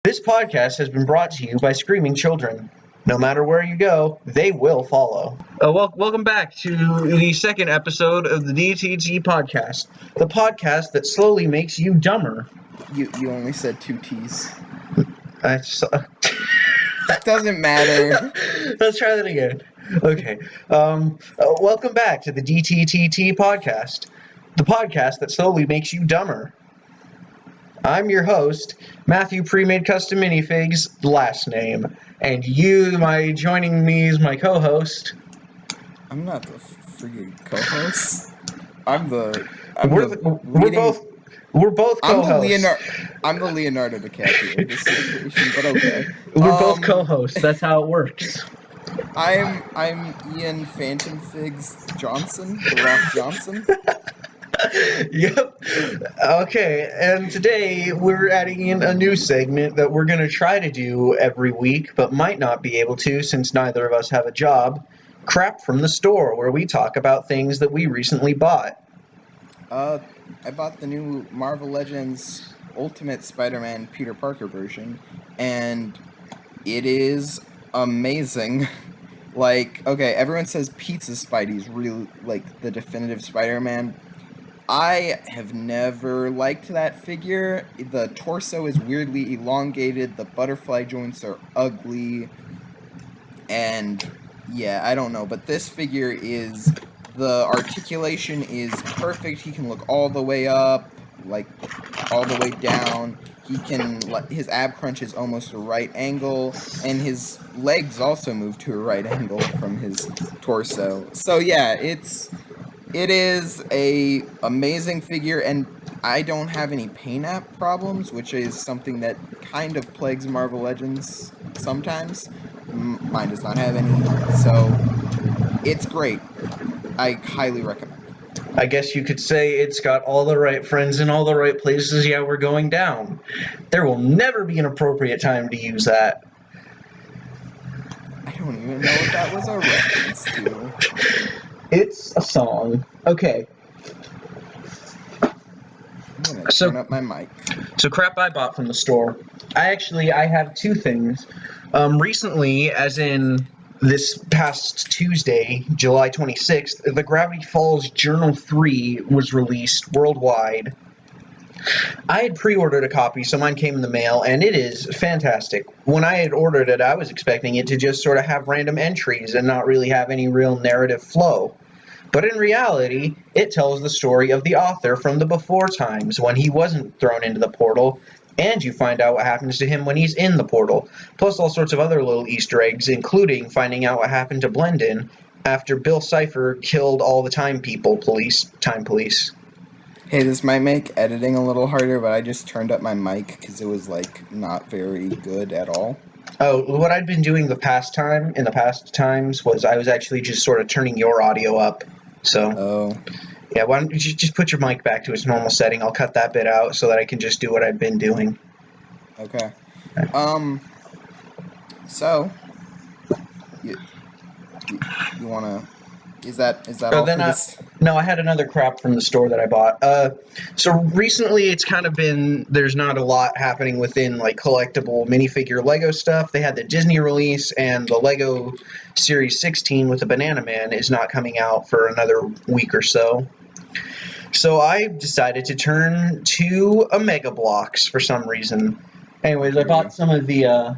This podcast has been brought to you by Screaming Children. No matter where you go, they will follow. Welcome back to the second episode of the DTTT podcast, the podcast that slowly makes you dumber. You only said 2 T's. It doesn't matter. Let's try that again. Okay. Welcome back to the DTTT podcast, the podcast that slowly makes you dumber. I'm your host, Matthew premadecustominifigs, last name, and joining me is my co-host. I'm not the freaking co-host. We're both co-hosts. I'm the Leonardo DiCaprio of this situation, but okay. We're both co-hosts. That's how it works. I'm Ian Phantom Figs Johnson, The Rock Johnson. Yep. Okay, and today we're adding in a new segment that we're going to try to do every week, but might not be able to since neither of us have a job. Crap from the store, where we talk about things that we recently bought. I bought the new Marvel Legends Ultimate Spider-Man Peter Parker version, and it is amazing. Like, okay, everyone says Pizza Spidey's really, like, the definitive Spider-Man. I have never liked that figure. The torso is weirdly elongated, the butterfly joints are ugly, and yeah, I don't know, but this figure is, the articulation is perfect. He can look all the way up, like, all the way down. His ab crunch is almost a right angle, and his legs also move to a right angle from his torso. So yeah, it is a amazing figure, and I don't have any pain app problems, which is something that kind of plagues Marvel Legends sometimes. Mine does not have any, so it's great. I highly recommend. I guess you could say it's got all the right friends in all the right places. Yeah, we're going down. There will never be an appropriate time to use that. I don't even know what that was a reference to. It's a song. Okay. I'm gonna turn up my mic. So crap I bought from the store. I have two things. Recently, as in this past Tuesday, July 26th, the Gravity Falls Journal 3 was released worldwide. I had pre-ordered a copy, so mine came in the mail, and it is fantastic. When I had ordered it, I was expecting it to just sort of have random entries and not really have any real narrative flow. But in reality, it tells the story of the author from the before times, when he wasn't thrown into the portal, and you find out what happens to him when he's in the portal, plus all sorts of other little Easter eggs, including finding out what happened to Blendin after Bill Cipher killed all the time police. Hey, this might make editing a little harder, but I just turned up my mic because it was, like, not very good at all. Oh, what I'd been doing in the past times was I was actually just sort of turning your audio up, so... Oh. Yeah, why don't you just put your mic back to its normal setting? I'll cut that bit out so that I can just do what I've been doing. Okay. So, you wanna... Is that all for this? No, I had another crap from the store that I bought. So recently it's kind of been, there's not a lot happening within like collectible minifigure Lego stuff. They had the Disney release, and the Lego Series 16 with the Banana Man is not coming out for another week or so. So I decided to turn to Omega Blocks for some reason. Anyways, I bought some of the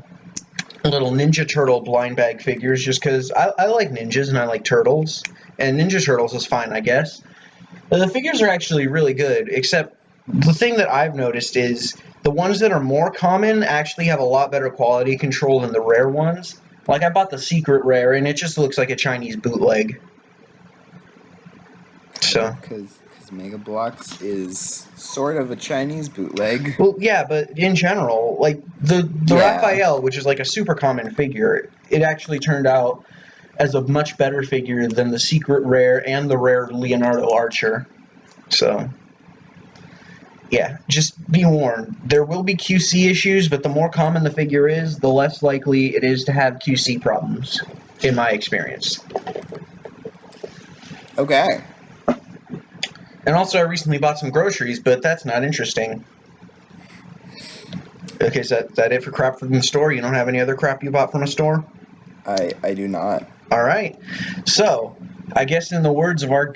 little Ninja Turtle blind bag figures just because I like ninjas and I like turtles, and Ninja Turtles is fine, I guess. But the figures are actually really good, except the thing that I've noticed is the ones that are more common actually have a lot better quality control than the rare ones. Like, I bought the Secret Rare, and it just looks like a Chinese bootleg. So... Because Mega Bloks is sort of a Chinese bootleg. Well, yeah, but in general, like, the Raphael, which is like a super common figure, it actually turned out as a much better figure than the Secret Rare and the rare Leonardo Archer. So, yeah, just be warned. There will be QC issues, but the more common the figure is, the less likely it is to have QC problems, in my experience. Okay. And also, I recently bought some groceries, but that's not interesting. Okay, is that it for crap from the store? You don't have any other crap you bought from a store? I do not. All right. So, I guess in the words of our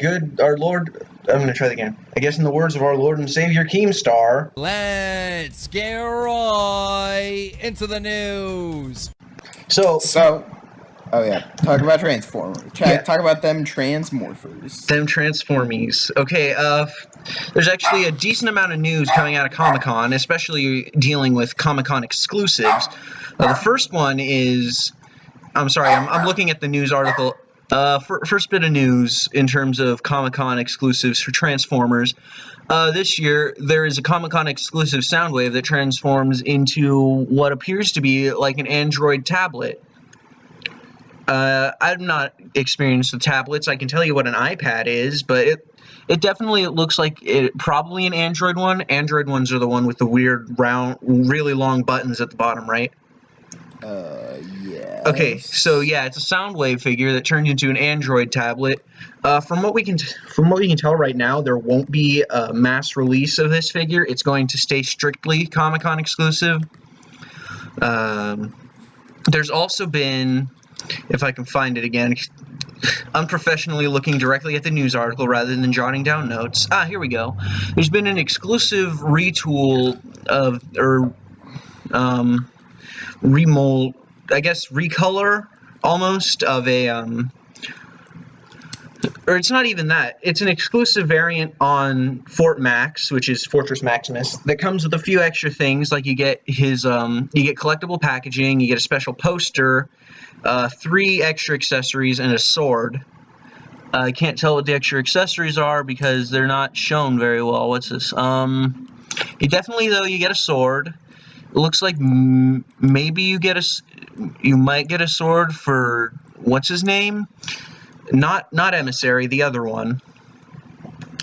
Lord, I'm going to try that again. I guess in the words of our Lord and Savior Keemstar, let's get right into the news. So, oh yeah, talk about Transformers. Yeah. Talk about them Transmorphers. them Transformies. Okay, there's actually a decent amount of news coming out of Comic-Con, especially dealing with Comic-Con exclusives. The first one is, I'm sorry, I'm looking at the news article. First bit of news in terms of Comic-Con exclusives for Transformers. This year, there is a Comic-Con exclusive Soundwave that transforms into what appears to be like an Android tablet. I've not experienced the tablets. I can tell you what an iPad is, but it definitely looks like probably an Android one. Android ones are the one with the weird, round, really long buttons at the bottom, right? Yeah. Okay, so yeah, it's a Soundwave figure that turned into an Android tablet. From what we can tell right now, there won't be a mass release of this figure. It's going to stay strictly Comic-Con exclusive. There's also been, if I can find it again, unprofessionally looking directly at the news article rather than jotting down notes. Here we go. There's been an exclusive retool of, or remold, I guess recolor almost of a or it's not even that. It's an exclusive variant on Fort Max, which is Fortress Maximus, that comes with a few extra things, like you get his you get collectible packaging, you get a special poster, 3 extra accessories, and a sword. I can't tell what the extra accessories are because they're not shown very well. What's this? You definitely, though, you get a sword. It looks like maybe you might get a sword for, what's his name? Not Emissary, the other one.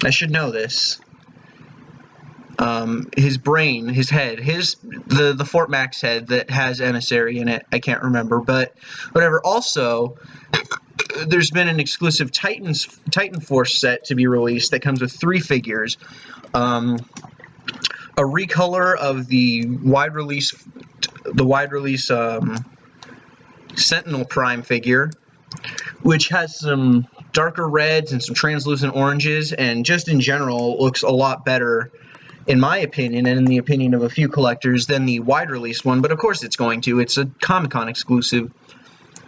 I should know this. His brain, his head, the Fort Max head that has Emissary in it. I can't remember, but whatever. Also, there's been an exclusive Titan Force set to be released that comes with 3 figures. A recolor of the wide release Sentinel Prime figure, which has some darker reds and some translucent oranges, and just in general looks a lot better, in my opinion, and in the opinion of a few collectors, than the wide release one. But of course it's going to. It's a Comic-Con exclusive.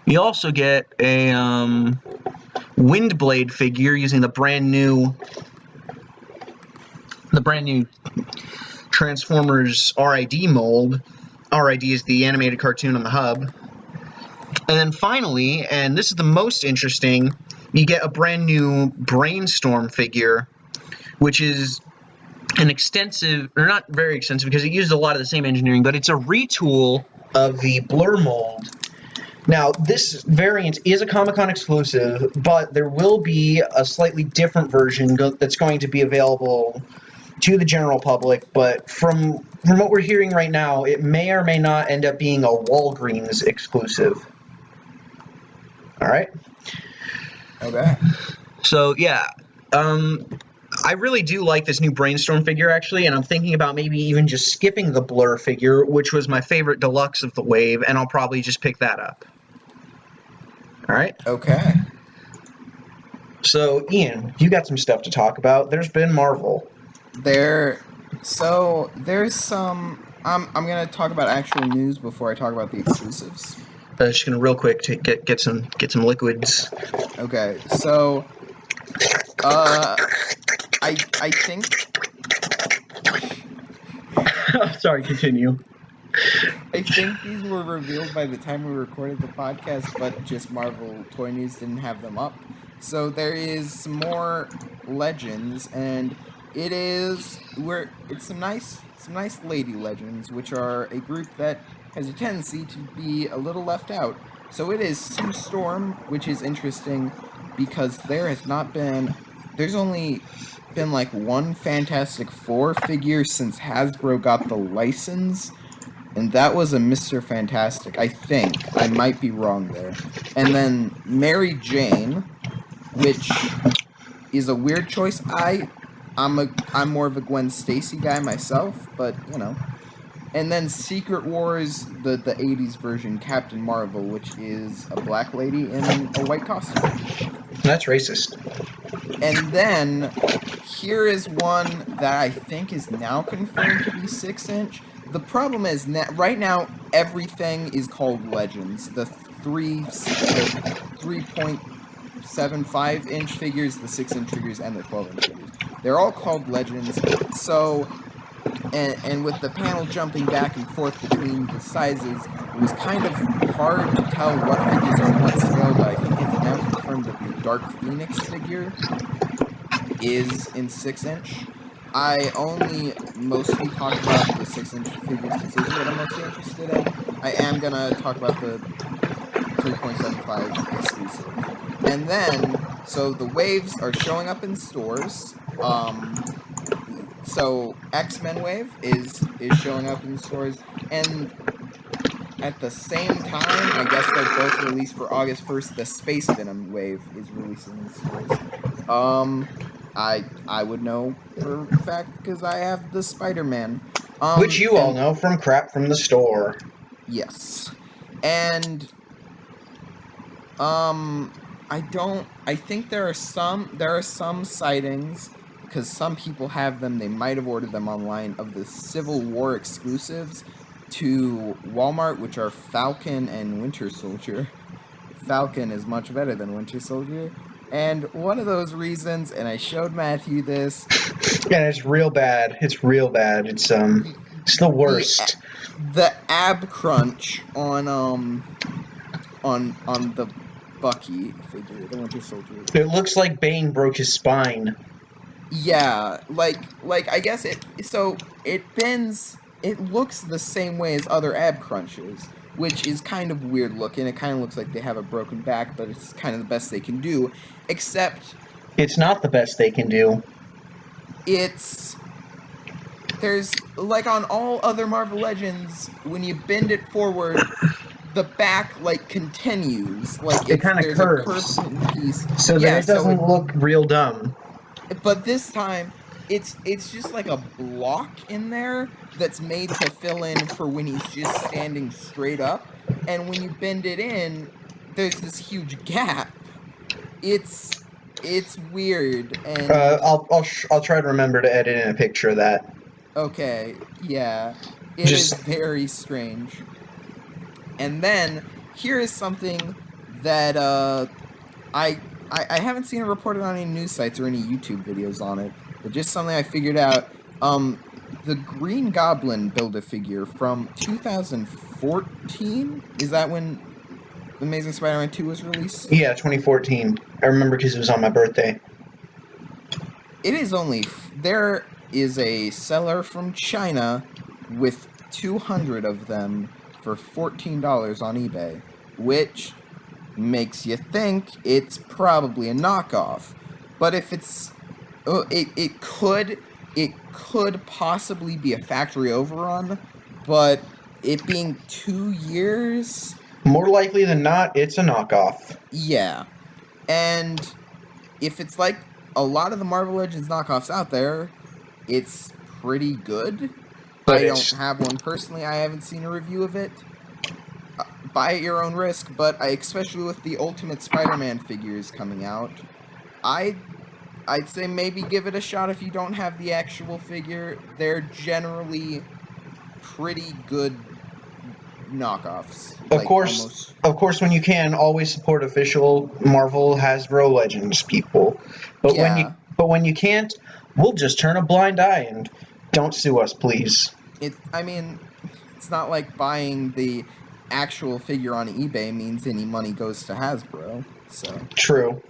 You also get a Windblade figure using the brand new Transformers RID mold. RID is the animated cartoon on the hub. And then finally, and this is the most interesting, you get a brand new Brainstorm figure, which is an extensive, or not very extensive because it uses a lot of the same engineering, but it's a retool of the Blur mold. Now, this variant is a Comic-Con exclusive, but there will be a slightly different version that's going to be available to the general public, but from what we're hearing right now, it may or may not end up being a Walgreens exclusive. All right? Okay. So, yeah, I really do like this new Brainstorm figure, actually, and I'm thinking about maybe even just skipping the Blur figure, which was my favorite deluxe of the wave, and I'll probably just pick that up. All right? Okay. So, Ian, you got some stuff to talk about. There's been Marvel. There's some. I'm gonna talk about actual news before I talk about the exclusives. Just gonna real quick to get some liquids. Okay, so I think. Sorry, continue. I think these were revealed by the time we recorded the podcast, but just Marvel Toy News didn't have them up. So there is some more legends, and it's some nice lady legends, which are a group that has a tendency to be a little left out. So it is Sue Storm, which is interesting because there's only been like one Fantastic Four figure since Hasbro got the license, and that was a Mr. Fantastic, I think. I might be wrong there. And then Mary Jane, which is a weird choice. I'm more of a Gwen Stacy guy myself, but you know. And then Secret Wars, the 80s version, Captain Marvel, which is a black lady in a white costume. That's racist. And then here is one that I think is now confirmed to be 6-inch. The problem is right now everything is called Legends. The 3.75-inch figures, the 6-inch figures, and the 12-inch figures. They're all called Legends. So, and with the panel jumping back and forth between the sizes, it was kind of hard to tell what figures are what scale, but I think it's now confirmed that the Dark Phoenix figure is in 6-inch. I only mostly talk about the 6-inch figures because those are what I'm mostly interested in. I am going to talk about the 3.75 exclusive. And then, so the waves are showing up in stores. So X-Men Wave is showing up in stores, and at the same time, I guess they're both released for August 1st, the Space Venom Wave is releasing in stores. I would know for a fact because I have the Spider-Man. Which you all know from crap from the store. Yes. And I think there are some sightings, because some people have them, they might have ordered them online, of the Civil War exclusives to Walmart, which are Falcon and Winter Soldier. Falcon is much better than Winter Soldier. And one of those reasons, and I showed Matthew this. Yeah, it's real bad. It's real bad. It's the worst. The ab crunch on the Bucky figure, the Winter Soldier. It looks like Bane broke his spine. Yeah, like I guess it bends. It looks the same way as other ab crunches, which is kind of weird looking. It kind of looks like they have a broken back, but it's kind of the best they can do. Except it's not the best they can do. There's like on all other Marvel Legends, when you bend it forward, the back like continues. Like it kind of curves, piece. So that it doesn't look real dumb. But this time, it's just like a block in there that's made to fill in for when he's just standing straight up, and when you bend it in, there's this huge gap. It's weird, and I'll try to remember to edit in a picture of that. Okay, yeah, it is very strange. And then here is something that I haven't seen it reported on any news sites or any YouTube videos on it, but just something I figured out. The Green Goblin Build-A-Figure from 2014? Is that when Amazing Spider-Man 2 was released? Yeah, 2014. I remember because it was on my birthday. It is only... There is a seller from China with 200 of them for $14 on eBay, which makes you think it's probably a knockoff. But if it's... It could possibly be a factory overrun, but it being 2 years... More likely than not, it's a knockoff. Yeah. And if it's like a lot of the Marvel Legends knockoffs out there, it's pretty good. But I don't have one personally. I haven't seen a review of it. Buy at your own risk, but especially with the Ultimate Spider-Man figures coming out, I'd say maybe give it a shot if you don't have the actual figure. They're generally pretty good knockoffs. Of course, when you can, always support official Marvel Hasbro Legends people. But when you can't, we'll just turn a blind eye and don't sue us, please. It's not like buying the actual figure on eBay means any money goes to Hasbro. So true.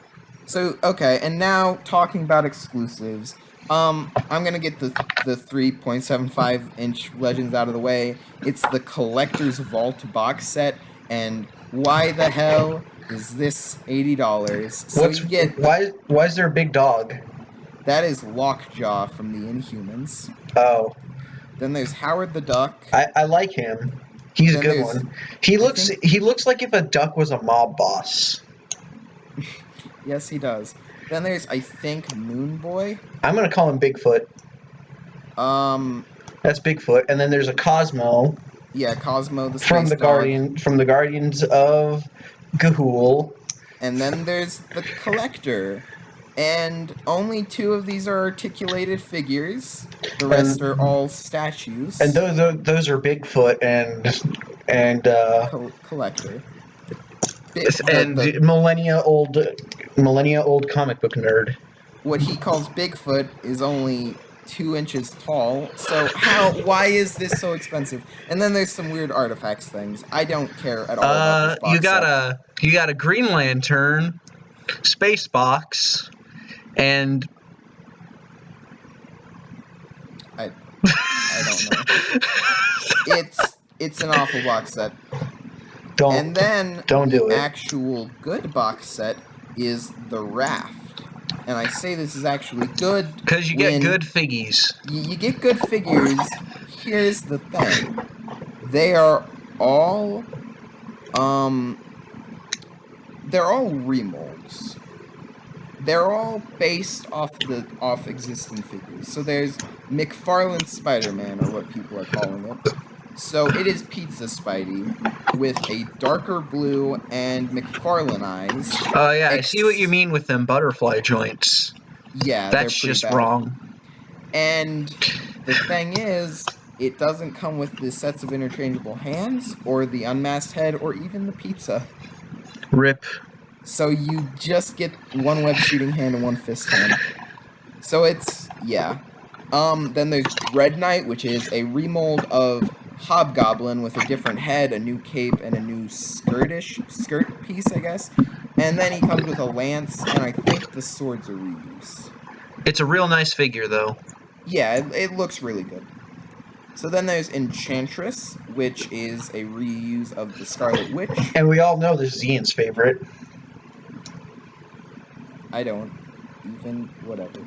So okay, and now talking about exclusives, I'm gonna get the 3.75-inch Legends out of the way. It's the Collector's Vault box set, and why the hell is this $80? So why is there a big dog? That is Lockjaw from the Inhumans. Oh. Then there's Howard the Duck. I like him. He's a good one. He looks like if a duck was a mob boss. Yes, he does. Then there's, I think, Moon Boy. I'm gonna call him Bigfoot. That's Bigfoot. And then there's a Cosmo Yeah, Cosmo the space from the dog. Guardians of Ga'Hoole. And then there's the Collector. And only 2 of these are articulated figures. The rest are all statues. And those are Bigfoot and Collector. millennia old comic book nerd. What he calls Bigfoot is only 2 inches tall. So why is this so expensive? And then there's some weird artifacts things. I don't care at all about this box you got a Green Lantern space box and I don't know. It's an awful box set. Don't do it. Actual good box set is the Raft. And I say this is actually good because you get good figgies. You get good figures. Here's the thing. They are all they're all remolds. They're all based off existing figures. So there's McFarlane's Spider-Man, or what people are calling it. So it is Pizza Spidey with a darker blue and McFarlane eyes. Oh yeah, I see what you mean with them butterfly joints. Yeah, that's just bad. Wrong. And the thing is, it doesn't come with the sets of interchangeable hands, or the unmasked head, or even the pizza. Rip. So you just get 1 web shooting hand and 1 fist hand. So it's, yeah. Then there's Dread Knight, which is a remold of Hobgoblin with a different head, a new cape, and a new skirt piece, I guess. And then he comes with a lance, and I think the swords are reused. It's a real nice figure, though. Yeah, it looks really good. So then there's Enchantress, which is a reuse of the Scarlet Witch. And we all know this is Ian's favorite. I don't. Even whatever.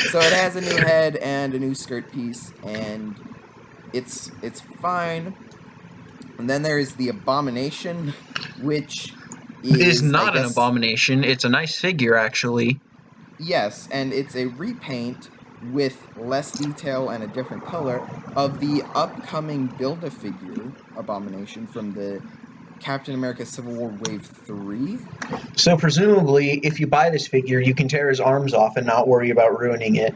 So it has a new head and a new skirt piece, and it's fine. And then there is the Abomination, which is not an abomination. It's a nice figure, actually. Yes, and it's a repaint with less detail and a different color of the upcoming Build-A-Figure Abomination from the Captain America Civil War Wave 3. So presumably, if you buy this figure, you can tear his arms off and not worry about ruining it.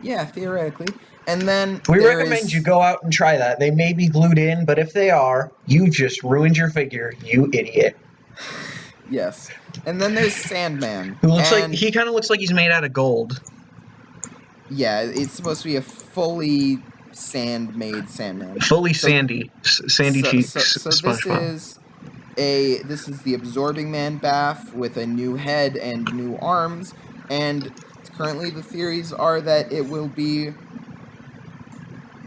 Yeah, theoretically. And then we recommend you go out and try that. They may be glued in, but if they are, you just ruined your figure, you idiot. Yes. And then there's Sandman. Who looks like he kind of looks like he's made out of gold. Yeah, it's supposed to be a fully sand-made Sandman. Fully sandy cheeks. So this is the Absorbing Man Bath with a new head and new arms, and currently the theories are that it will be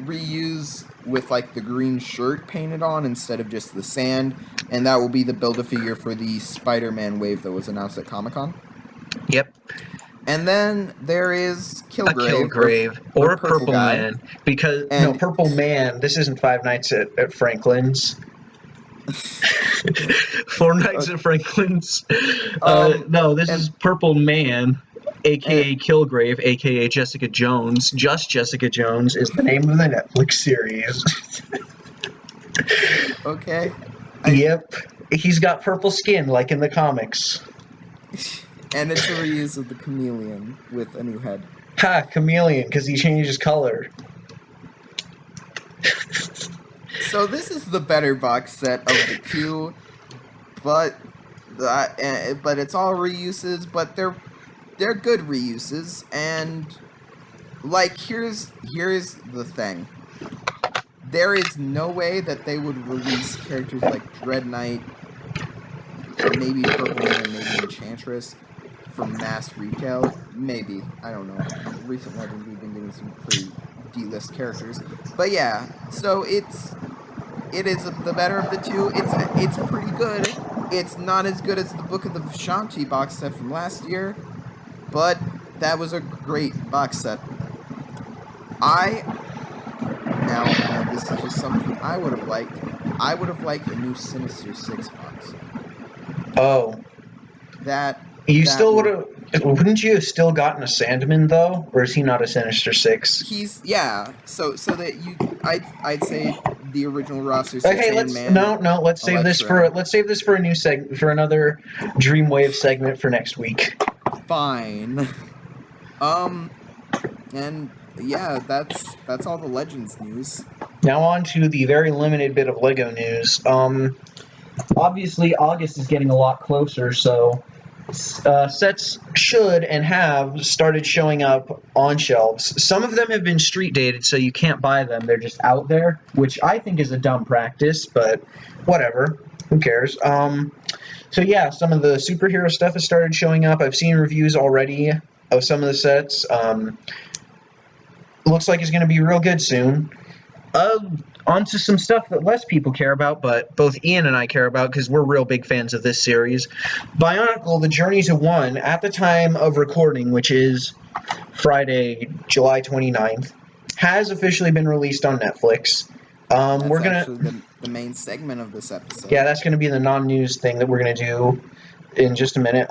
reused with like the green shirt painted on instead of just the sand, and that will be the Build-A-Figure for the Spider-Man wave that was announced at Comic-Con. Yep. And then there is Killgrave or Purple Man, because Purple Man. This isn't Five Nights at Franklin's. 4 Nights at Franklin's. No, this is Purple Man, aka Killgrave, aka Jessica Jones. Just Jessica Jones is the name of the Netflix series. Okay. Yep, he's got purple skin like in the comics. And it's a reuse of the Chameleon with a new head. Ha, Chameleon, because he changes color. So this is the better box set of the 2, but it's all reuses, but they're good reuses, and like here's the thing. There is no way that they would release characters like Dread Knight, maybe Purple Man, and maybe Enchantress for mass retail. Maybe, I don't know. Recent Legends, we've been getting some pretty D-list characters, but yeah. So it is the better of the 2. It's pretty good. It's not as good as the Book of the Vishanti box set from last year, but that was a great box set. Now this is just something I would have liked. I would have liked a new Sinister 6 box set. Oh. That You still would have. Wouldn't you have still gotten a Sandman though, or is he not a Sinister Six? He's So that I'd say the original roster. Okay, let's save this for a new for another Dreamwave segment for next week. Fine. And yeah, that's all the Legends news. Now on to the very limited bit of Lego news. Obviously August is getting a lot closer, so sets should and have started showing up on shelves. Some of them have been street dated, so you can't buy them. They're just out there, which I think is a dumb practice, but whatever. Who cares? So yeah, some of the superhero stuff has started showing up. I've seen reviews already of some of the sets. Looks like it's going to be real good soon. On to some stuff that less people care about, but both Ian and I care about because we're real big fans of this series. Bionicle, The Journey to One, at the time of recording, which is Friday, July 29th, has officially been released on Netflix. We're gonna actually the main segment of this episode. Yeah, that's gonna be the non-news thing that we're gonna do in just a minute.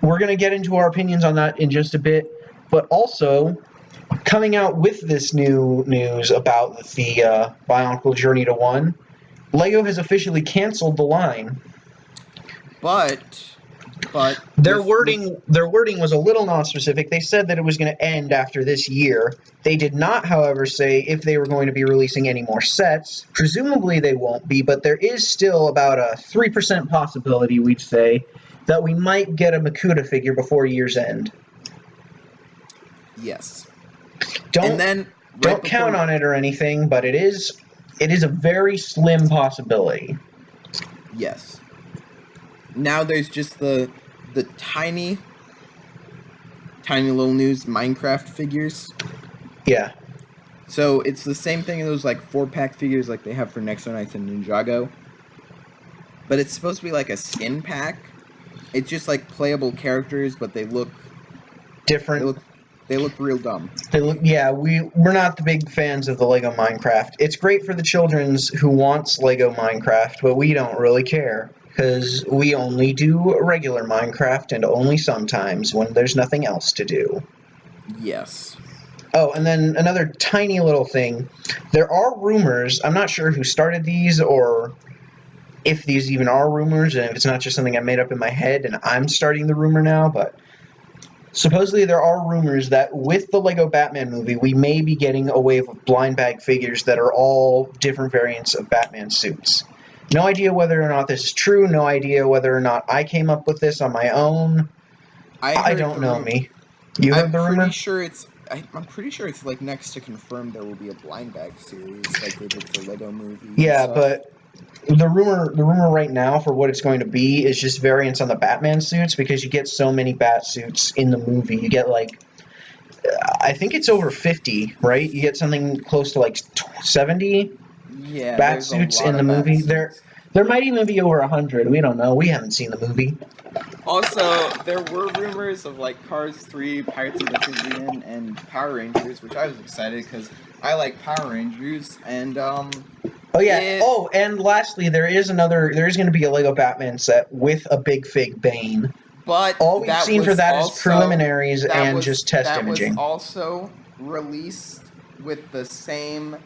We're gonna get into our opinions on that in just a bit, but also coming out with this new news about the Bionicle Journey to One, LEGO has officially canceled the line. But their wording was a little non-specific. They said that it was going to end after this year. They did not, however, say if they were going to be releasing any more sets. Presumably they won't be, but there is still about a 3% possibility, we'd say, that we might get a Makuta figure before year's end. Yes. Don't count on it or anything, but it is a very slim possibility. Yes. Now there's just the tiny little news Minecraft figures. Yeah. So it's the same thing in those like 4-pack figures like they have for Nexo Knights and Ninjago. But it's supposed to be like a skin pack. It's just like playable characters, but they look different. They look real dumb. We're not the big fans of the Lego Minecraft. It's great for the children's who wants Lego Minecraft, but we don't really care. Because we only do regular Minecraft, and only sometimes when there's nothing else to do. Yes. Oh, and then another tiny little thing. There are rumors, I'm not sure who started these, or if these even are rumors, and if it's not just something I made up in my head, and I'm starting the rumor now, but supposedly there are rumors that with the Lego Batman movie, we may be getting a wave of blind bag figures that are all different variants of Batman suits. No idea whether or not this is true. No idea whether or not I came up with this on my own. I don't know me. You heard the rumor? I'm pretty sure it's like next to confirm there will be a blind bag series like they did for Lego Movie. Yeah, but the rumor right now for what it's going to be is just variants on the Batman suits because you get so many bat suits in the movie. You get like, I think it's over 50, right? You get something close to like 70. Yeah, bat suits in the movie. There might even be over 100. We don't know. We haven't seen the movie. Also, there were rumors of like Cars 3, Pirates of the Caribbean, and Power Rangers, which I was excited because I like Power Rangers. And oh yeah. And lastly, there is going to be a Lego Batman set with a Big Fig Bane. But all we've seen for that is preliminaries and just test imaging. That was also released with the same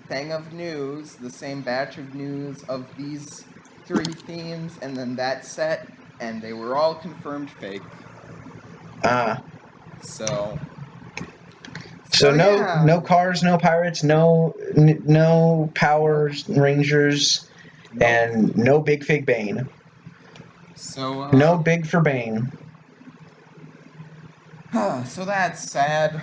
thing of news, the same batch of news of these 3 themes, and then that set, and they were all confirmed fake. So no cars, no pirates, no Power Rangers, and no Big Fig Bane. So no Big for Bane. So that's sad.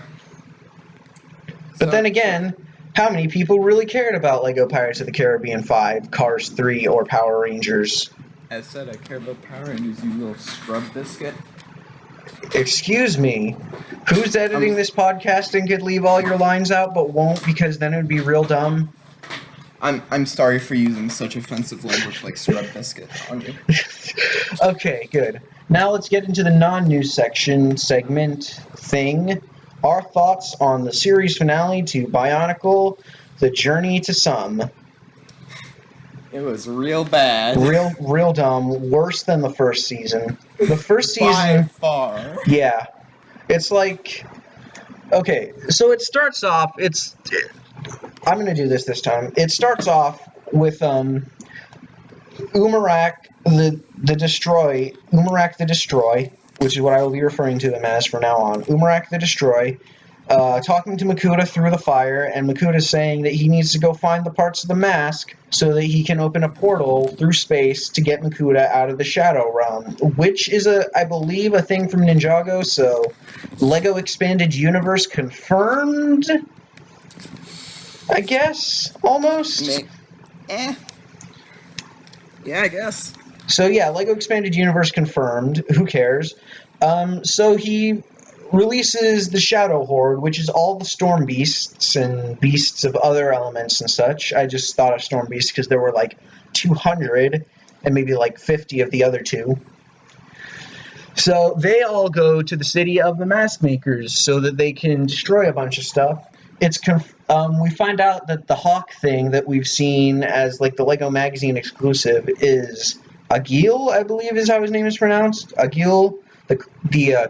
But then again, how many people really cared about Lego Pirates of the Caribbean 5, Cars 3, or Power Rangers? As said, I care about Power Rangers, you little scrub biscuit. Excuse me. Who's editing this podcast and could leave all your lines out but won't because then it would be real dumb? I'm sorry for using such offensive language like scrub biscuit on you. Okay, good. Now let's get into the non-news segment thing. Our thoughts on the series finale to Bionicle, The Journey to Some. It was real bad. Real dumb. Worse than the first season. The first By season, far. yeah, it's like, okay, so it starts off. I'm gonna do this time. It starts off with Umarak the Destroy, which is what I will be referring to him as from now on. Umarak the Destroy, talking to Makuta through the fire, and Makuta saying that he needs to go find the parts of the mask so that he can open a portal through space to get Makuta out of the Shadow Realm, which is, I believe, a thing from Ninjago, so Lego Expanded Universe confirmed, I guess, almost? Yeah, I guess. So yeah, Lego Expanded Universe confirmed. Who cares? So he releases the Shadow Horde, which is all the Storm Beasts and beasts of other elements and such. I just thought of Storm Beasts because there were like 200 and maybe like 50 of the other two. So they all go to the city of the Mask Makers so that they can destroy a bunch of stuff. We find out that the Hawk thing that we've seen as like the Lego Magazine exclusive is Agil, I believe is how his name is pronounced. Agil, the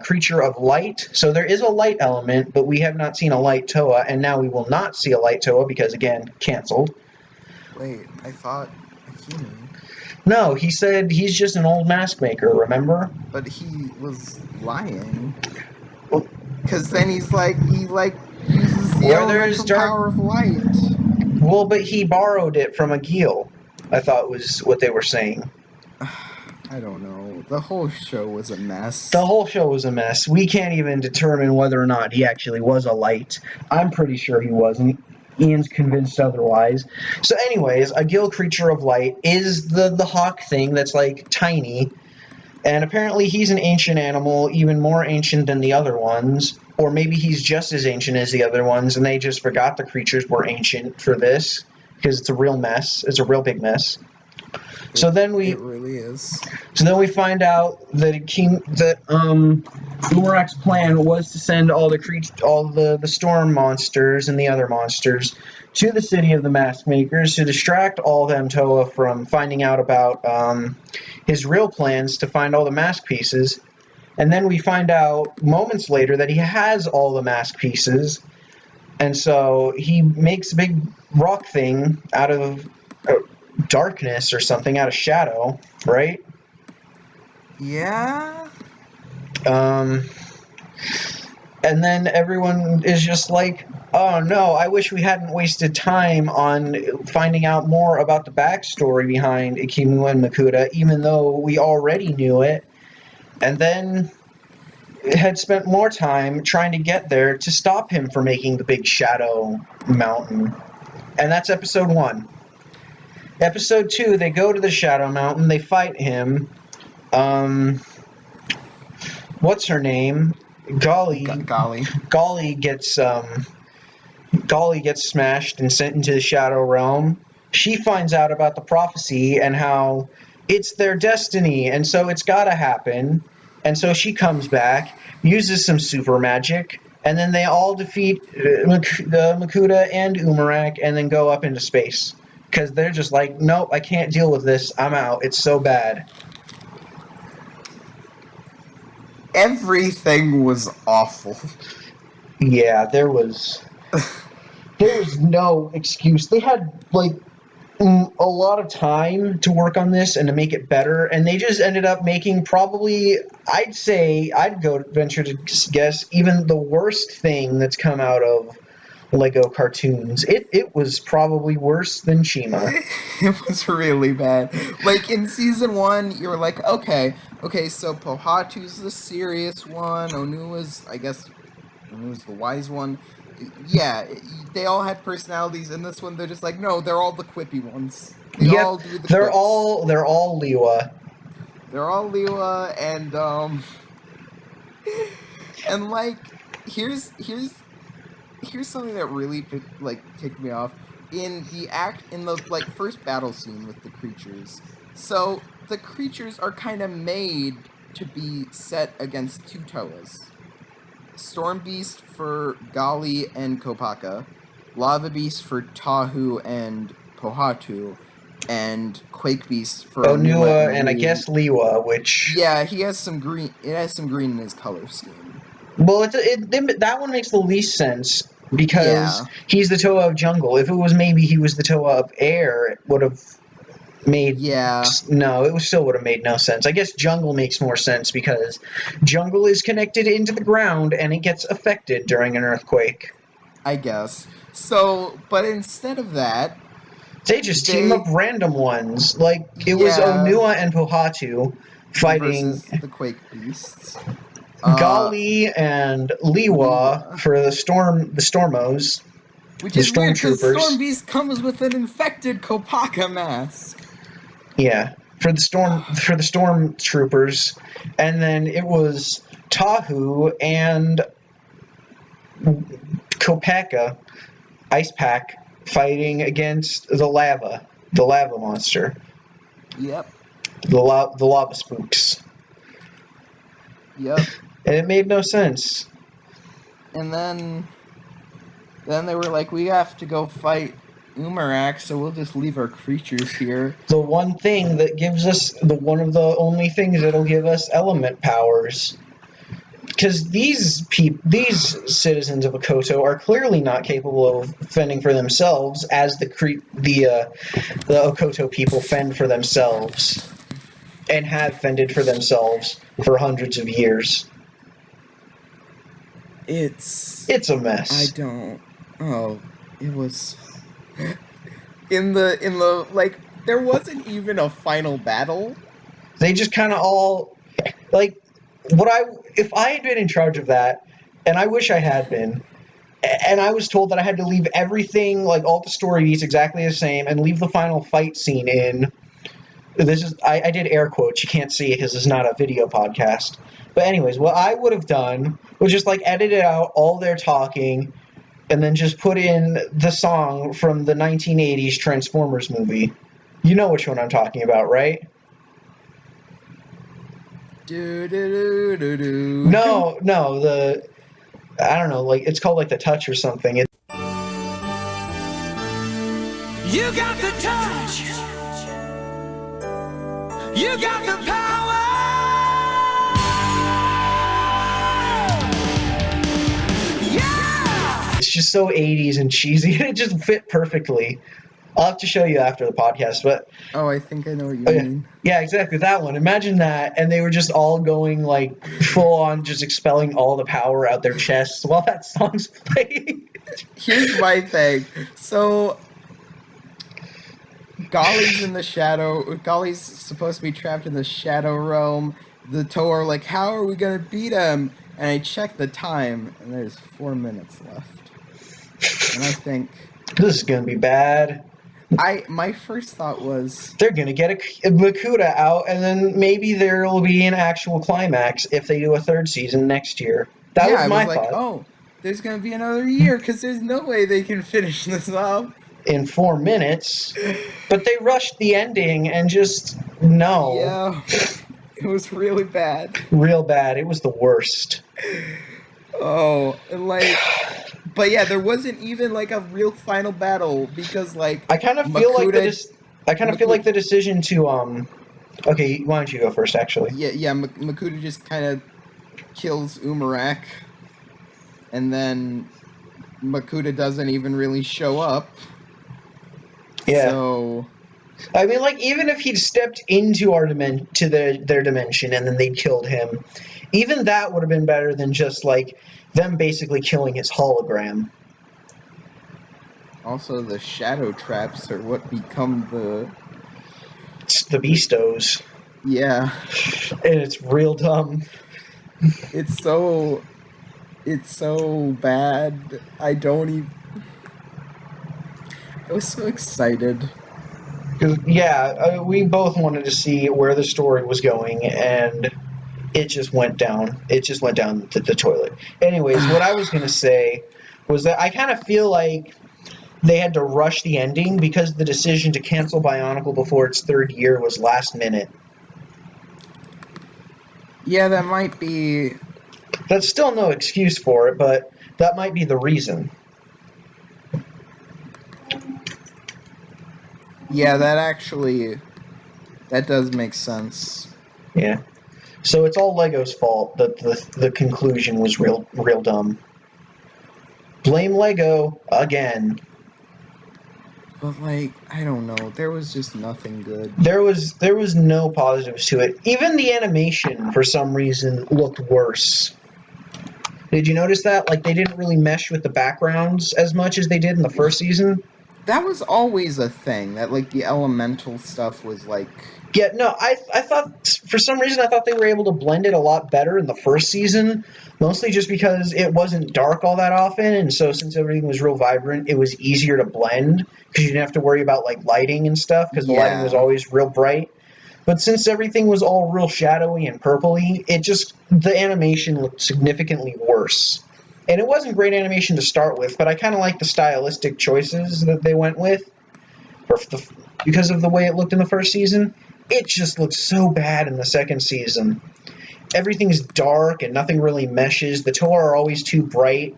creature of light. So there is a light element, but we have not seen a light Toa, and now we will not see a light Toa because, again, canceled. Wait, I thought Akinu. No, he said he's just an old mask maker, remember? But he was lying. Well- Because then he uses the Where there's elemental power of light. Well, but he borrowed it from Agil, I thought was what they were saying. I don't know. The whole show was a mess. The whole show was a mess. We can't even determine whether or not he actually was a light. I'm pretty sure he wasn't. Ian's convinced otherwise. So anyways, a Gil creature of light is the hawk thing that's like tiny. And apparently he's an ancient animal, even more ancient than the other ones. Or maybe he's just as ancient as the other oones, and they just forgot the creatures were ancient for this. Because it's a real mess. It's a real big mess. So then it really is. So then we find out that Umarak's plan was to send all the storm monsters and the other monsters to the city of the Mask Makers to distract all of them Toa from finding out about his real plans to find all the mask pieces. And then we find out moments later that he has all the mask pieces, and so he makes a big rock thing out of darkness or something, out of shadow, right? Yeah? And then everyone is just like, oh no, I wish we hadn't wasted time on finding out more about the backstory behind Ikimu and Makuta, even though we already knew it, and then had spent more time trying to get there to stop him from making the big shadow mountain. And that's episode 1. Episode 2, they go to the Shadow Mountain, they fight him. What's her name? Golly gets smashed and sent into the Shadow Realm. She finds out about the prophecy and how it's their destiny, and so it's gotta happen. And so she comes back, uses some super magic, and then they all defeat Makuta and Umarak and then go up into space. Because they're just like, nope, I can't deal with this. I'm out. It's so bad. Everything was awful. Yeah, there was no excuse. They had, like, a lot of time to work on this and to make it better, and they just ended up making probably, I'd go venture to guess, even the worst thing that's come out of Lego cartoons. It was probably worse than Shima. It was really bad. Like, in season 1, you were like, okay, so Pohatu's the serious one, Onua's the wise one. Yeah, they all had personalities. In this one, they're just like, no, they're all the quippy ones. They're quips. all Liwa. They're all Liwa, and like, here's something that really ticked me off in the first battle scene with the creatures. So the creatures are kind of made to be set against 2 Toas. Storm Beast for Gali and Kopaka, Lava Beast for Tahu and Pohatu, and Quake Beast for Onua and I guess Liwa, which yeah, he has some green. It has some green in his color scheme. well, that one makes the least sense because Yeah. he's the Toa of Jungle. If it was maybe he was the Toa of Air, it would have made no. It still would have made no sense. I guess Jungle makes more sense because Jungle is connected into the ground and it gets affected during an earthquake. I guess so, but instead of that. They just team up random ones. Like, it was Onua and Pohatu fighting versus the Quake Beasts. Gali and Liwa for the Stormos. Which the is weird, because Stormtroopers. Storm Beast comes with an infected Kopaka mask. Yeah, for the Stormtroopers. And then it was Tahu and Kopaka, Ice Pack, fighting against the lava monster. Yep. The lava spooks. Yep. And it made no sense. And then they were like, we have to go fight Umarak, so we'll just leave our creatures here. The one thing that gives us one of the only things that'll give us element powers. Because these citizens of Okoto are clearly not capable of fending for themselves, as the Okoto people fend for themselves, and have fended for themselves for hundreds of years. It's a mess. I don't. Oh, it was in the like. There wasn't even a final battle. They just kind of all like. If I had been in charge of that, and I wish I had been, and I was told that I had to leave everything, like all the story beats exactly the same, and leave the final fight scene in. I did air quotes. You can't see it because it's not a video podcast. But anyways, what I would have done was just like edited out all their talking, and then just put in the song from the 1980s Transformers movie. You know which one I'm talking about, right? No, I don't know, like it's called like The Touch or something. You got the touch. You got the power. Yeah. It's just so 80s and cheesy. It just fit perfectly. I'll have to show you after the podcast, but... Oh, I think I know what you mean. Yeah, exactly, that one. Imagine that, and they were just all going, like, full-on, just expelling all the power out their chests while that song's playing. Here's my thing. So, Golly's in the shadow... Golly's supposed to be trapped in the Shadow Realm. The Toa are like, how are we gonna beat him? And I check the time, and there's 4 minutes left. And I think... This is gonna be bad. My first thought was... They're going to get a Makuta out, and then maybe there will be an actual climax if they do a third season next year. That was my thought. Like, oh, there's going to be another year, because there's no way they can finish this up. In 4 minutes. But they rushed the ending and just... No. Yeah. It was really bad. Real bad. It was the worst. Oh, and like... But yeah, there wasn't even like a real final battle because like I kind of feel like the decision to okay, why don't you go first actually? Yeah, Makuta just kind of kills Umarak, and then Makuta doesn't even really show up. Yeah. So I mean, like even if he'd stepped into our their dimension and then they killed him, even that would have been better than just like them basically killing his hologram. Also, the shadow traps are what become It's the Beastos. Yeah. And it's real dumb. It's so bad. I was so excited. Yeah, we both wanted to see where the story was going, and it just went down. It just went down the toilet. Anyways, what I was going to say was that I kind of feel like they had to rush the ending because the decision to cancel Bionicle before its third year was last minute. Yeah, that might be... That's still no excuse for it, but that might be the reason. Yeah, that does make sense. Yeah. So it's all Lego's fault that the conclusion was real dumb. Blame Lego again. But like, I don't know. There was just nothing good. There was no positives to it. Even the animation, for some reason, looked worse. Did you notice that? Like, they didn't really mesh with the backgrounds as much as they did in the first season. That was always a thing. That like the elemental stuff was like. Yeah, no, I thought, for some reason, I thought they were able to blend it a lot better in the first season, mostly just because it wasn't dark all that often, and so since everything was real vibrant, it was easier to blend, because you didn't have to worry about, like, lighting and stuff, because the lighting was always real bright. But since everything was all real shadowy and purpley, the animation looked significantly worse. And it wasn't great animation to start with, but I kind of like the stylistic choices that they went with, because of the way it looked in the first season. It just looks so bad in the second season. Everything's dark and nothing really meshes. The Toa are always too bright.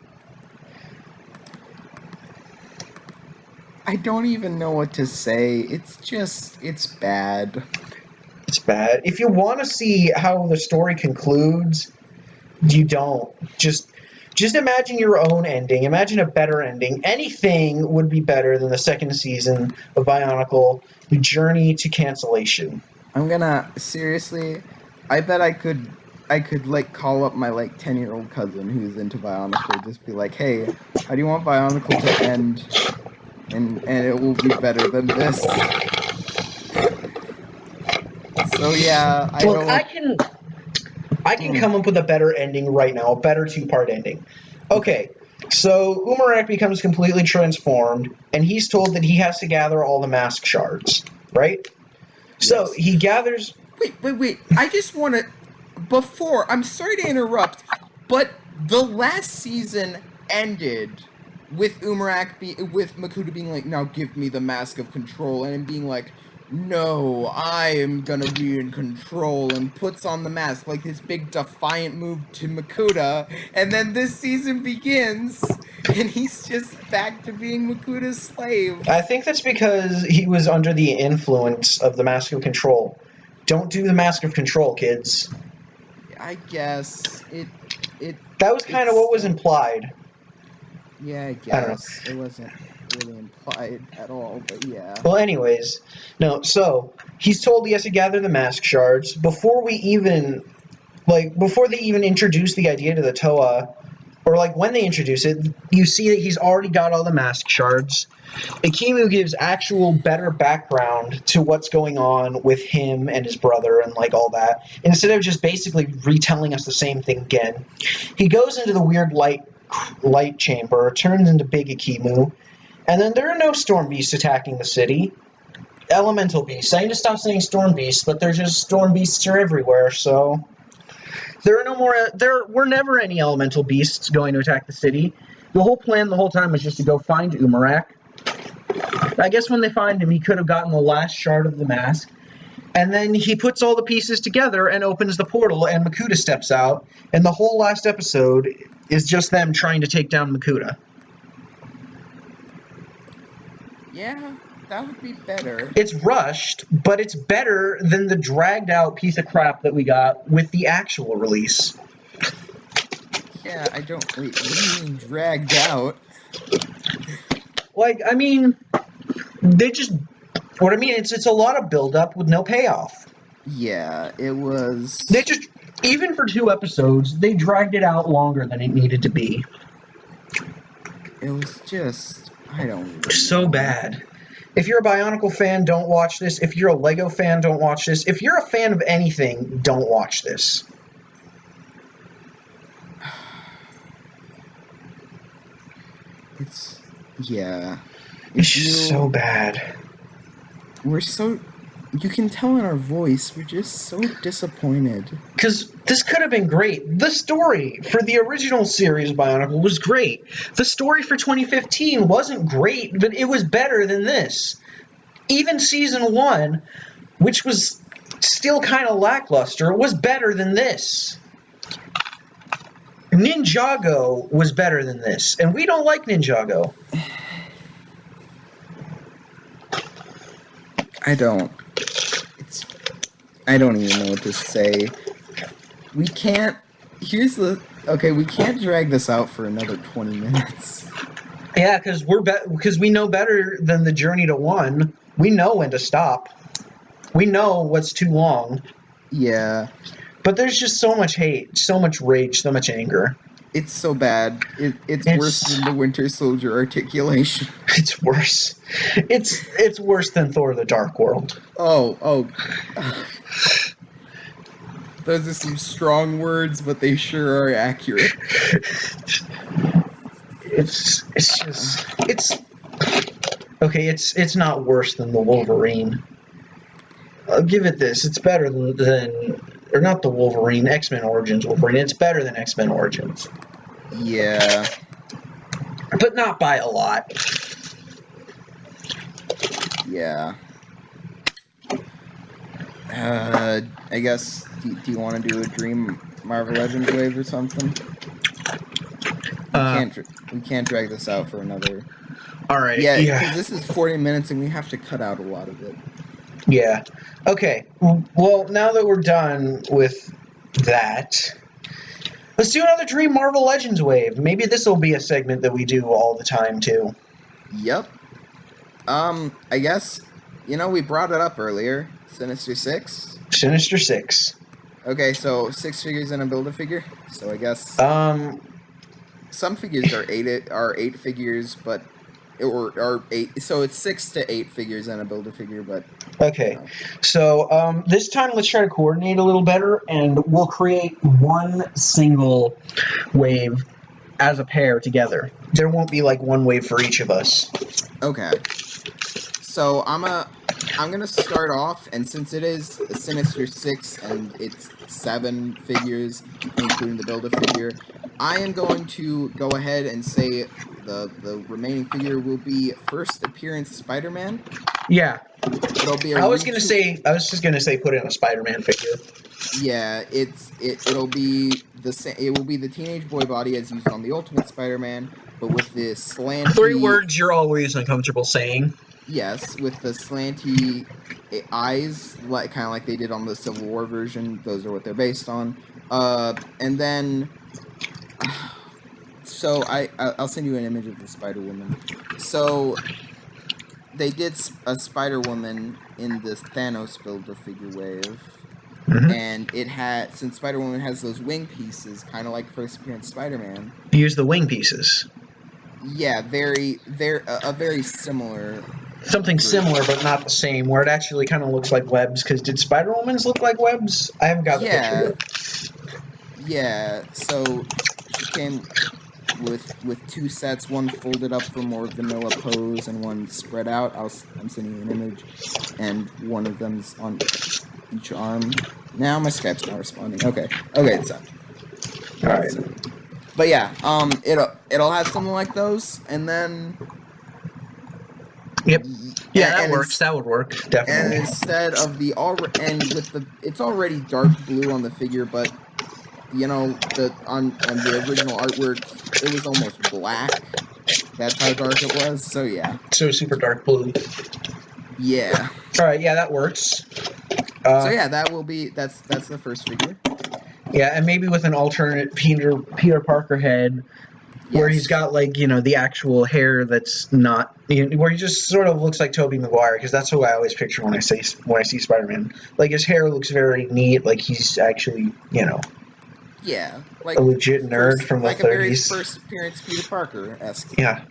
I don't even know what to say. It's bad. It's bad. If you want to see how the story concludes, you don't. Just imagine your own ending. Imagine a better ending. Anything would be better than the second season of Bionicle, The Journey to Cancellation. I'm gonna seriously. I bet I could like call up my like 10-year-old cousin who's into Bionicle. Just be like, hey, how do you want Bionicle to end? And it will be better than this. So yeah, I can come up with a better ending right now, a better two-part ending. Okay, so Umarak becomes completely transformed, and he's told that he has to gather all the mask shards, right? Yes. So he gathers... Wait. I just want to... I'm sorry to interrupt, but the last season ended with with Makuta being like, now give me the Mask of Control, and him being like, no, I am gonna be in control, and puts on the mask, like his big defiant move to Makuta, and then this season begins, and he's just back to being Makuta's slave. I think that's because he was under the influence of the Mask of Control. Don't do the Mask of Control, kids. I guess that was kind of what was implied. Yeah, I guess. It wasn't really implied at all, but yeah. Well, anyways, no, so he's told he has to gather the mask shards. Before they even introduce the idea to the Toa, or like when they introduce it, you see that he's already got all the mask shards. Ikimu gives actual better background to what's going on with him and his brother and like all that, instead of just basically retelling us the same thing again. He goes into the weird light chamber, turns into Big Ikimu, and then there are no storm beasts attacking the city. Elemental beasts. I need to stop saying storm beasts, but they're just storm beasts are everywhere, so there are no more. There were never any elemental beasts going to attack the city. The whole plan the whole time was just to go find Umarak. I guess when they find him, he could have gotten the last shard of the mask, and then he puts all the pieces together and opens the portal, and Makuta steps out, and the whole last episode is just them trying to take down Makuta. Yeah, that would be better. It's rushed, but it's better than the dragged-out piece of crap that we got with the actual release. Yeah, I don't... Wait, what do you mean dragged out? Like, I mean, they just... What I mean, it's a lot of build-up with no payoff. Yeah, it was... They just... Even for 2 episodes, they dragged it out longer than it needed to be. It was just... I don't even So know. bad. If you're a Bionicle fan, don't watch this. If you're a Lego fan, don't watch this. If you're a fan of anything, don't watch this. It's... Yeah. It's just so bad. We're so... You can tell in our voice, we're just so disappointed. Because this could have been great. The story for the original series of Bionicle was great. The story for 2015 wasn't great, but it was better than this. Even Season 1, which was still kind of lackluster, was better than this. Ninjago was better than this, and we don't like Ninjago. I don't even know what to say. We can't. We can't drag this out for another 20 minutes. Yeah, because we know better than the journey to 1. We know when to stop. We know what's too long. Yeah. But there's just so much hate, so much rage, so much anger. It's so bad. It's worse than the Winter Soldier articulation. It's worse. It's worse than Thor: The Dark World. Oh. Those are some strong words, but they sure are accurate. It's okay. It's not worse than the Wolverine. I'll give it this. It's better than or not the Wolverine, X-Men Origins Wolverine. It's better than X-Men Origins. Yeah. But not by a lot. Yeah. I guess, do you want to do a Dream Marvel Legends wave or something? We can't drag this out for another... Alright, yeah. Because this is 40 minutes and we have to cut out a lot of it. Yeah. Okay. Well, now that we're done with that, let's do another Dream Marvel Legends wave. Maybe this will be a segment that we do all the time, too. Yep. I guess, we brought it up earlier. Sinister 6? Sinister 6. Okay, so 6 figures in a Build-A-Figure. So I guess... some figures are 8 figures, but... Or 8... So it's 6 to 8 figures in a Build-A-Figure, but... Okay. So, this time let's try to coordinate a little better, and we'll create one single wave as a pair together. There won't be, like, one wave for each of us. Okay. So, I'm gonna start off, and since it is a Sinister 6 and it's 7 figures, including the Build-A-Figure, I am going to go ahead and say the remaining figure will be first appearance Spider-Man. Yeah. It'll be I was just gonna say put in a Spider-Man figure. Yeah, it'll be it will be the teenage boy body as used on the Ultimate Spider-Man, but with this slanty... 3 words you're always uncomfortable saying. Yes, with the slanty eyes, kind of like they did on the Civil War version. Those are what they're based on. And then, so I'll send you an image of the Spider-Woman. So they did a Spider-Woman in this Thanos Build-A-Figure wave. Mm-hmm. And since Spider-Woman has those wing pieces, kind of like first appearance Spider-Man. Use the wing pieces. Yeah, a very similar... Something similar, but not the same, where it actually kind of looks like webs, because did Spider-Woman's look like webs? I haven't got the picture yet. Yeah, so she came with 2 sets, one folded up for more vanilla pose, and one spread out. I'm sending you an image, and one of them's on each arm. Now my Skype's not responding. Okay, it's up. Alright. But yeah, it'll have something like those, and then... Yep. Yeah, that works. That would work, definitely. And instead of it's already dark blue on the figure, but on the original artwork, it was almost black. That's how dark it was. So yeah. So super dark blue. Yeah. All right. Yeah, that works. So yeah, that's the first figure. Yeah, and maybe with an alternate Peter Parker head. Yes. Where he's got, like, the actual hair that's not... where he just sort of looks like Tobey Maguire, because that's who I always picture when I see Spider-Man. Like, his hair looks very neat, like he's actually, Yeah, like... a legit nerd from the 30s. Like a very first appearance Peter Parker-esque. Yeah.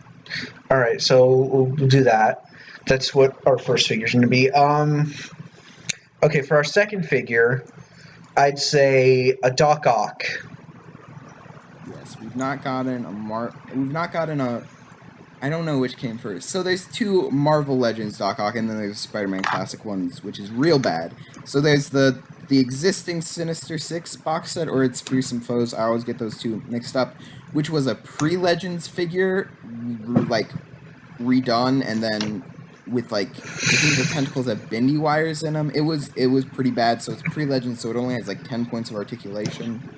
Alright, so we'll do that. That's what our first figure's going to be. Okay, for our second figure, I'd say a Doc Ock. We've not gotten a... I don't know which came first. So there's 2 Marvel Legends Doc Ock, and then there's Spider-Man Classic ones, which is real bad. So there's the existing Sinister 6 box set, or it's Fearsome Foes. I always get those 2 mixed up, which was a pre-Legends figure, like, redone, and then with, like, I think the tentacles have bendy wires in them. It was pretty bad, so it's pre-Legends, so it only has, like, 10 points of articulation.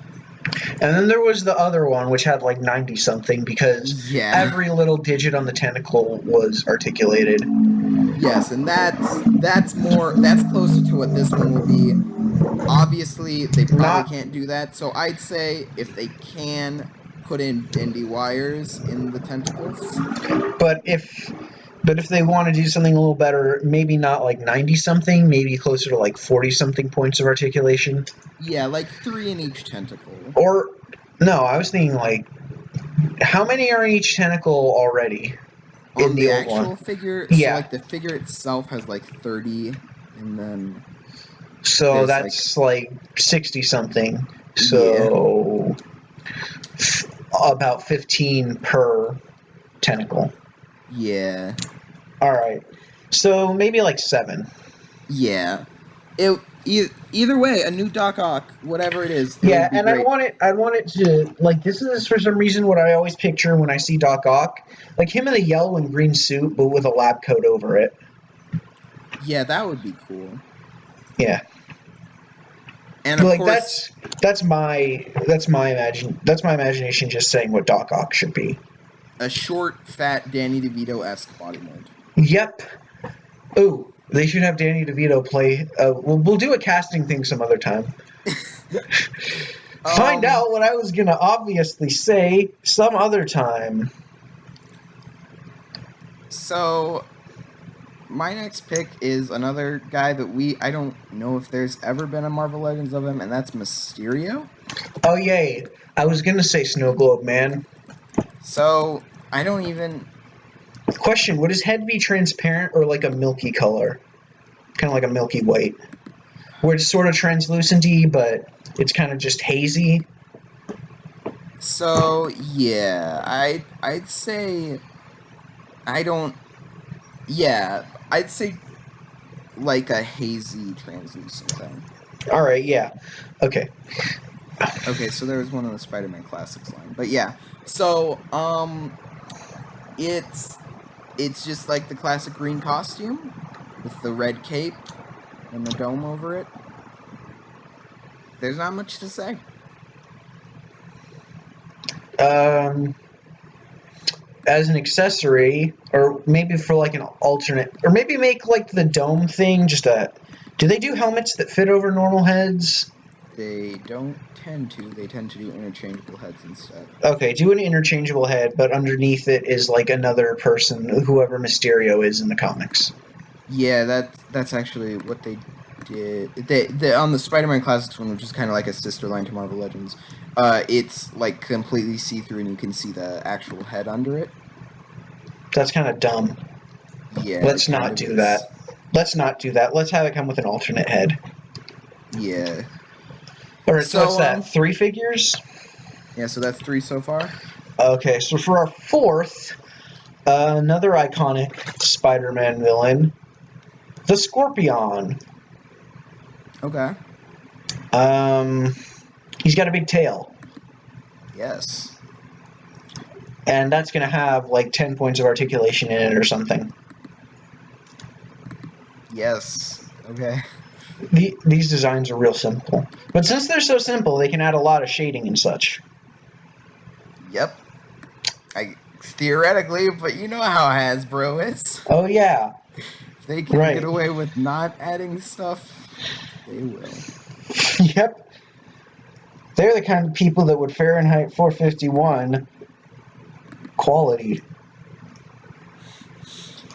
And then there was the other one, which had like 90-something, because every little digit on the tentacle was articulated. Yes, and that's closer to what this one will be. Obviously, they probably can't do that, so I'd say if they can put in bendy wires in the tentacles. But if they want to do something a little better, maybe not like 90-something, maybe closer to like 40-something points of articulation. Yeah, like 3 in each tentacle. Or, no, I was thinking like, how many are in each tentacle already? On in the old actual one? figure, Yeah. so like the figure itself has like 30, and then... So that's like 60-something. So about 15 per tentacle. Yeah. All right. So maybe like 7. Yeah. Either way, a new Doc Ock, whatever it is. Yeah, and great. I want it to, like, this is for some reason what I always picture when I see Doc Ock, like him in a yellow and green suit, but with a lab coat over it. Yeah, that would be cool. Yeah. And of like course, that's my imagination just saying what Doc Ock should be. A short, fat Danny DeVito-esque body mold. Yep. Ooh, they should have Danny DeVito play. We'll do a casting thing some other time. Find out what I was gonna obviously say some other time. So, my next pick is another guy that I don't know if there's ever been a Marvel Legends of him, and that's Mysterio. Oh, yay. I was going to say Snow Globe Man. So, I don't even... Question, would his head be transparent or like a milky color? Kind of like a milky white. Where it's sort of translucent-y, but it's kind of just hazy. So, yeah, I'd say... I'd say like a hazy, translucent thing. Alright, yeah. Okay. Okay, so there was one on the Spider-Man Classics line. But yeah, so, it's just like the classic green costume with the red cape and the dome over it. There's not much to say. As an accessory, or maybe for like an alternate, or maybe make like the dome thing just a... Do they do helmets that fit over normal heads? They don't tend to. They tend to do interchangeable heads instead. Okay, do an interchangeable head, but underneath it is like another person, whoever Mysterio is in the comics. Yeah, that's actually what they did. They on the Spider-Man Classics one, which is kind of like a sister line to Marvel Legends, it's like completely see-through and you can see the actual head under it. That's kind of dumb. Yeah. Let's not do that. Let's not do that. Let's have it come with an alternate head. Yeah. Alright, so what's that? 3 figures? Yeah, so that's 3 so far. Okay, so for our 4th, another iconic Spider-Man villain, the Scorpion. Okay. He's got a big tail. Yes. And that's going to have like 10 points of articulation in it or something. Yes. Okay. These designs are real simple. But since they're so simple, they can add a lot of shading and such. Yep. Theoretically, but you know how Hasbro is. Oh, yeah. If they can get away with not adding stuff, they will. Yep. They're the kind of people that would Fahrenheit 451 quality.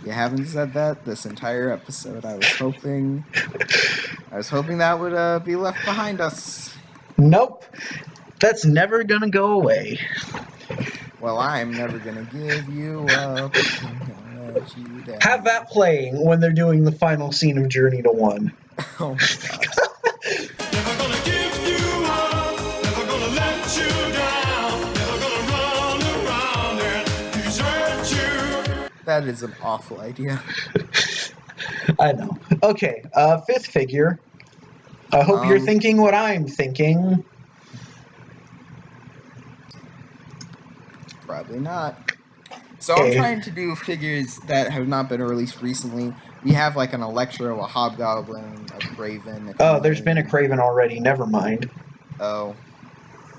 You haven't said that this entire episode. I was hoping that would be left behind us. Nope. That's never gonna go away. Well, I'm never gonna give you up. Let you down. Have that playing when they're doing the final scene of Journey to 1. Oh my god. Never gonna give you up, never gonna let you down, never gonna run around and desert you. That is an awful idea. I know. Okay, 5th figure. I hope you're thinking what I'm thinking. Probably not. So I'm trying to do figures that have not been released recently. We have like an Electro, a Hobgoblin, a Kraven. There's been a Kraven already. Never mind. Oh.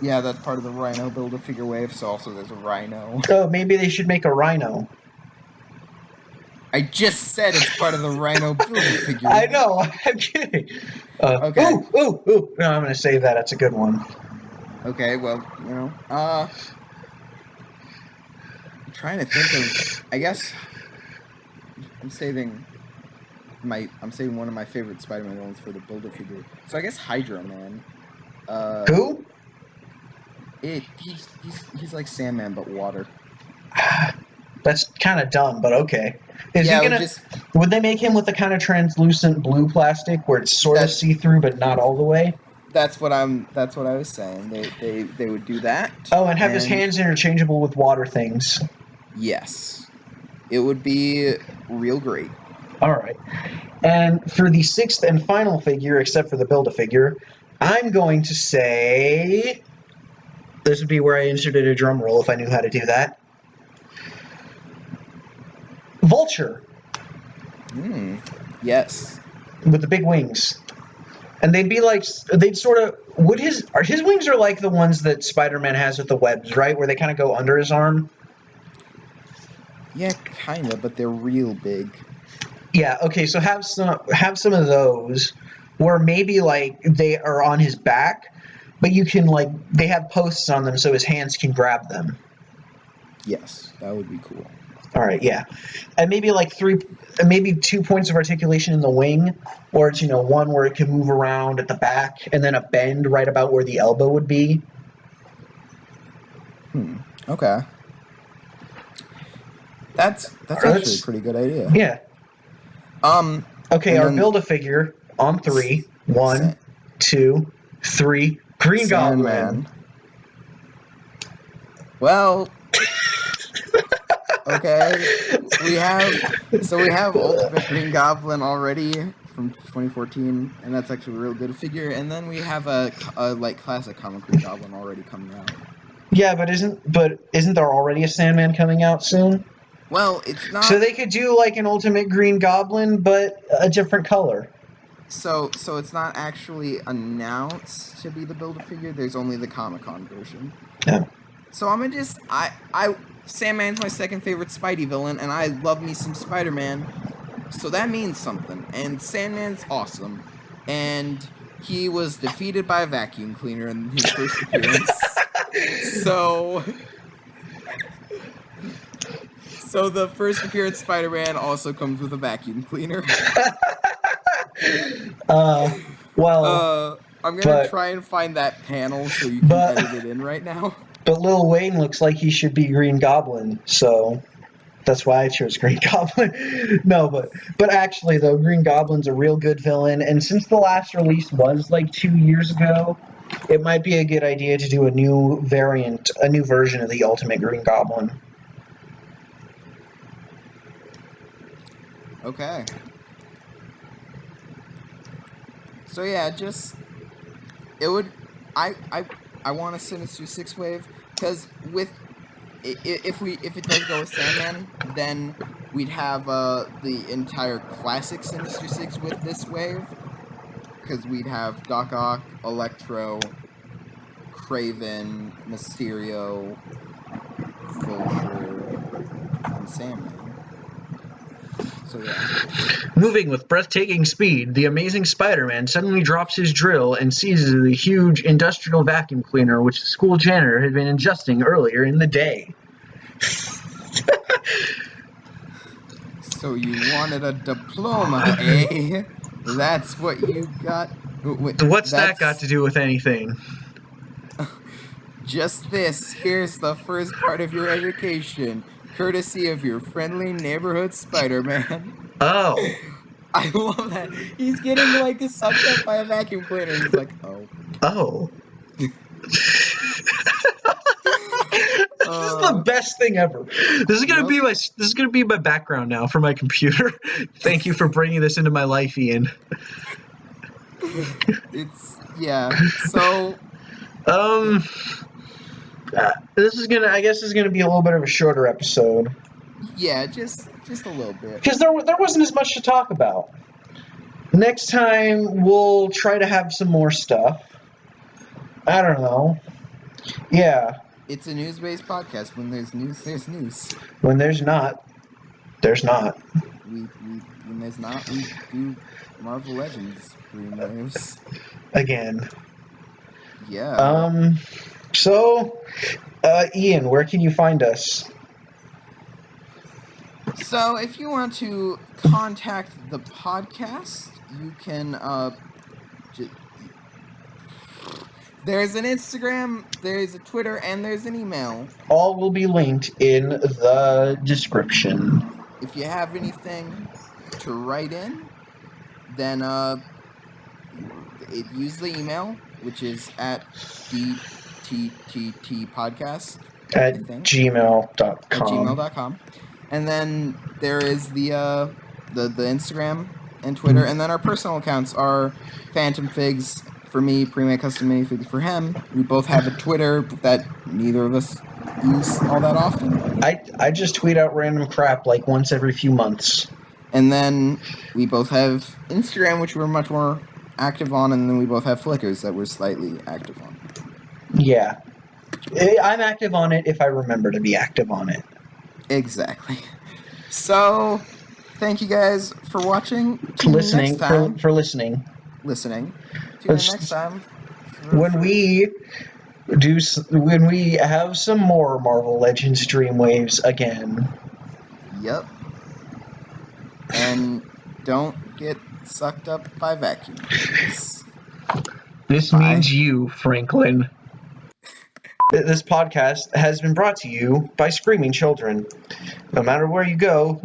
Yeah, that's part of the Rhino Build-A-Figure wave, so also there's a Rhino. Oh, maybe they should make a Rhino. I just said it's part of the Rhino Build-A-Figure. I know. I'm kidding. Okay. Ooh. No, I'm gonna save that. That's a good one. Okay, well, I'm trying to think of. I guess I'm saving one of my favorite Spider-Man villains for the Build-A-Figure. So I guess Hydro Man. Who? He's like Sandman but water. That's kind of dumb, but okay. Yeah, Would they make him with the kind of translucent blue plastic where it's sort of see-through but not all the way? That's what I was saying. They would do that. Oh, and have his hands interchangeable with water things. Yes. It would be real great. All right. And for the sixth and final figure, except for the Build-A-Figure, I'm going to say... This would be where I inserted a drum roll if I knew how to do that. Vulture. Yes. With the big wings. And they'd sort of... His wings are like the ones that Spider-Man has with the webs, right? Where they kind of go under his arm? Yeah, kind of, but they're real big. Yeah, okay, so have some of those where maybe like they are on his back, but you can they have posts on them so his hands can grab them. Yes, that would be cool. All right, yeah. And maybe maybe 2 points of articulation in the wing, or it's one where it can move around at the back and then a bend right about where the elbow would be. Okay. That's actually a pretty good idea. Yeah. Okay, our Build-A-Figure on 3. 1, 2, 3. Green Goblin. Well, okay. We have Ultimate Green Goblin already from 2014, and that's actually a real good figure. And then we have a classic comic Green Goblin already coming out. Yeah, but isn't there already a Sandman coming out soon? Well, it's not. So they could do an Ultimate Green Goblin, but a different color. So it's not actually announced to be the Build-A-Figure. There's only the Comic-Con version. Yeah. So I'm gonna Sandman's my second favorite Spidey villain, and I love me some Spider-Man. So that means something. And Sandman's awesome. And he was defeated by a vacuum cleaner in his first appearance. So the first appearance Spider-Man also comes with a vacuum cleaner. I'm gonna try and find that panel so you can edit it in right now. But Lil Wayne looks like he should be Green Goblin, so that's why I chose Green Goblin. No, but actually though, Green Goblin's a real good villain, and since the last release was 2 years ago, it might be a good idea to do a new version of the Ultimate Green Goblin. Okay. So yeah, I want a Sinister 6 wave, because if it does go with Sandman, then we'd have the entire classic Sinister 6 with this wave, because we'd have Doc Ock, Electro, Kraven, Mysterio, Vulture, and Sandman. So yeah. Moving with breathtaking speed, the amazing Spider-Man suddenly drops his drill and seizes the huge industrial vacuum cleaner which the school janitor had been ingesting earlier in the day. So you wanted a diploma, eh? That's what you got? What's that got to do with anything? Just this. Here's the first part of your education, courtesy of your friendly neighborhood Spider-Man. Oh. I love that. He's getting sucked up by a vacuum cleaner. And he's like, oh. Oh. This is the best thing ever. This is gonna be my background now for my computer. Thank you for bringing this into my life, Ian. So. I guess this is gonna be a little bit of a shorter episode. Yeah, just a little bit. Because there wasn't as much to talk about. Next time we'll try to have some more stuff. I don't know. Yeah. It's a news-based podcast. When there's news, there's news. When there's not, there's not. when there's not, we do Marvel Legends brainwaves. Again. Yeah. So, Ian, where can you find us? So if you want to contact the podcast, you can there's an Instagram, there's a Twitter, and there's an email. All will be linked in the description. If you have anything to write in, then use the email, which is at DTTT At gmail.com. at gmail.com. And then there is the Instagram and Twitter, and then our personal accounts are Phantom Figs for me, premadecustominifigs for him. We both have a Twitter that neither of us use all that often. I just tweet out random crap like once every few months. And then we both have Instagram, which we're much more active on, and then we both have Flickrs that we're slightly active on. Yeah. I'm active on it if I remember to be active on it. Exactly. So, thank you guys for watching. For listening. For listening. Listening. Tune in next time. When we have some more Marvel Legends Dreamwaves again. Yep. And don't get sucked up by vacuums. This means you, Franklin. This podcast has been brought to you by Screaming Children. No matter where you go.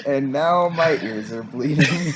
And now my ears are bleeding.